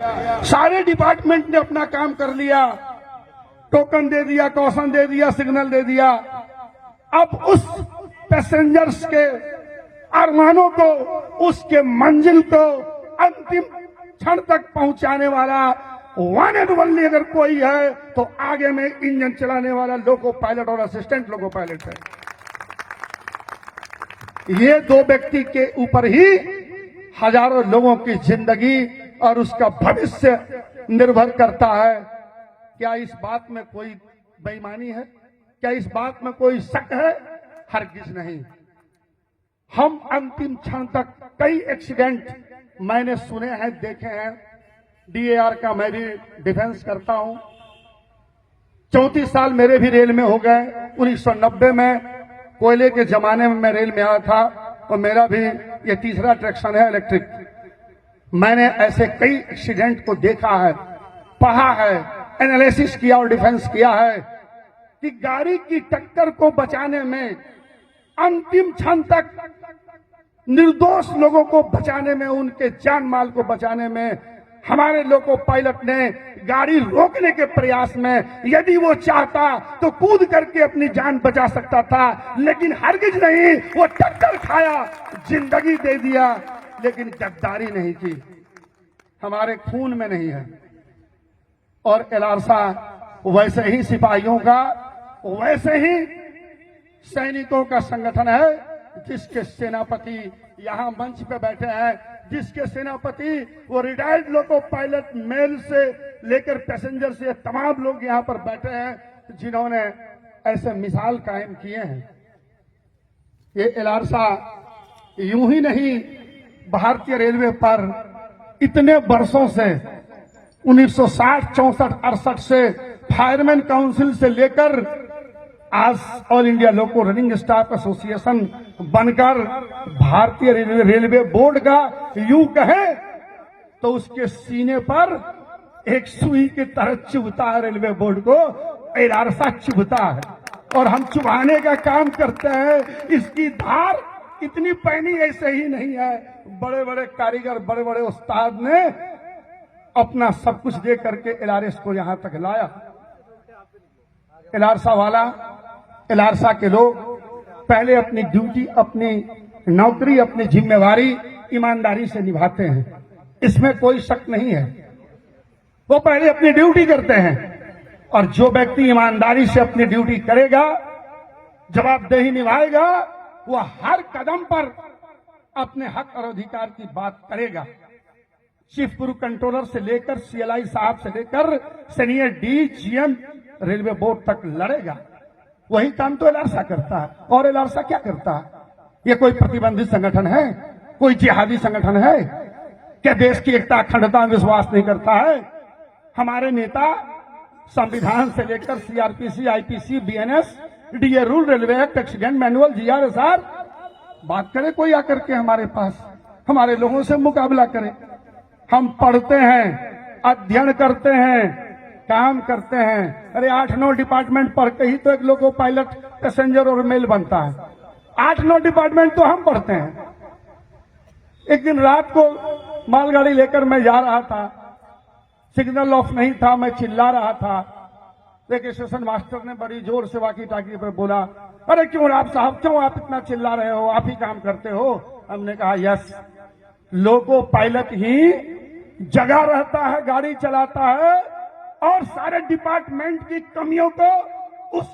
सारे डिपार्टमेंट ने अपना काम कर लिया, टोकन दे दिया, कॉशन दे दिया, सिग्नल दे दिया। अब उस पैसेंजर्स के अरमानों को, उसके मंजिल को अंतिम क्षण तक पहुंचाने वाला वन एंड ओनली अगर कोई है तो आगे में इंजन चलाने वाला लोको पायलट और असिस्टेंट लोको पायलट है। ये दो व्यक्ति के ऊपर ही हजारों लोगों की जिंदगी और उसका भविष्य निर्भर करता है। क्या इस बात में कोई बेईमानी है? क्या इस बात में कोई शक है? हरगिज नहीं। हम अंतिम क्षण तक कई एक्सीडेंट मैंने सुने हैं, देखे हैं। डीएआर का मैं भी डिफेंस करता हूं। 34 साल मेरे भी रेल में हो गए। 1990 में कोयले के जमाने में मैं रेल में आया था और मेरा भी ये तीसरा ट्रैक्शन है इलेक्ट्रिक। मैंने ऐसे कई एक्सीडेंट को देखा है, पढ़ा है, एनालिसिस किया और डिफेंस किया है कि गाड़ी की टक्कर को बचाने में, अंतिम क्षण तक निर्दोष लोगों को बचाने में, उनके जान माल को बचाने में हमारे लोको पायलट ने गाड़ी रोकने के प्रयास में यदि वो चाहता तो कूद करके अपनी जान बचा सकता था, लेकिन हरगिज नहीं। वो टक्कर खाया, जिंदगी दे दिया, लेकिन गद्दारी नहीं की। हमारे खून में नहीं है। और एलारसा वैसे ही सिपाहियों का, वैसे ही सैनिकों का संगठन है जिसके सेनापति यहां मंच पे बैठे हैं, जिसके सेनापति वो रिटायर्ड लोको पायलट मेल से लेकर पैसेंजर से तमाम लोग यहां पर बैठे हैं जिन्होंने ऐसे मिसाल कायम किए हैं। ये एलारसा यूं ही नहीं भारतीय रेलवे पर इतने वर्षों से 1960, 64, 68 से फायरमैन काउंसिल से लेकर आज ऑल इंडिया लोको रनिंग स्टाफ एसोसिएशन बनकर भारतीय रेलवे बोर्ड का यूं कहे तो उसके सीने पर एक सुई की तरह चुभता है। रेलवे बोर्ड को एलारसा चुभता है और हम चुभाने का काम करते हैं। इसकी धार इतनी पैनी ऐसे ही नहीं है। बड़े बड़े कारीगर, बड़े बड़े उस्ताद ने अपना सब कुछ दे करके एलारस को यहां तक लाया। एलारसा वाला, एलारसा के लोग पहले अपनी ड्यूटी, अपनी नौकरी, अपनी जिम्मेवारी ईमानदारी से निभाते हैं, इसमें कोई शक नहीं है। वो पहले अपनी ड्यूटी करते हैं और जो व्यक्ति ईमानदारी से अपनी ड्यूटी करेगा, जवाबदेही निभाएगा, वो हर कदम पर अपने हक और अधिकार की बात करेगा। चीफ क्रू कंट्रोलर से लेकर सीएलआई साहब से लेकर सीनियर डीजीएम रेलवे बोर्ड तक लड़ेगा। वही काम तो एलारसा करता है। और एलारसा क्या करता है? ये कोई प्रतिबंधित संगठन है? कोई जिहादी संगठन है? क्या देश की एकता अखंडता में विश्वास नहीं करता है? हमारे नेता संविधान से लेकर CrPC, IPC, BNS, DA rule, railway act, accident manual, GRSR बात करे कोई आकर के हमारे पास, हमारे लोगों से मुकाबला करे। हम पढ़ते हैं, अध्ययन करते हैं, काम करते हैं। अरे 8-9 डिपार्टमेंट पढ़ के ही तो एक लोको पायलट, पैसेंजर और मेल बनता है। 8-9 डिपार्टमेंट तो हम पढ़ते हैं। एक दिन रात को मालगाड़ी लेकर मैं जा रहा था, सिग्नल ऑफ नहीं था, मैं चिल्ला रहा था। एक स्टेशन मास्टर ने बड़ी जोर से वाकी टाकी पर बोला, अरे क्यों आप साहब, क्यों आप इतना चिल्ला रहे हो, आप ही काम करते हो? हमने कहा यस, लोको पायलट ही जगा रहता है, गाड़ी चलाता है और सारे डिपार्टमेंट की कमियों को उस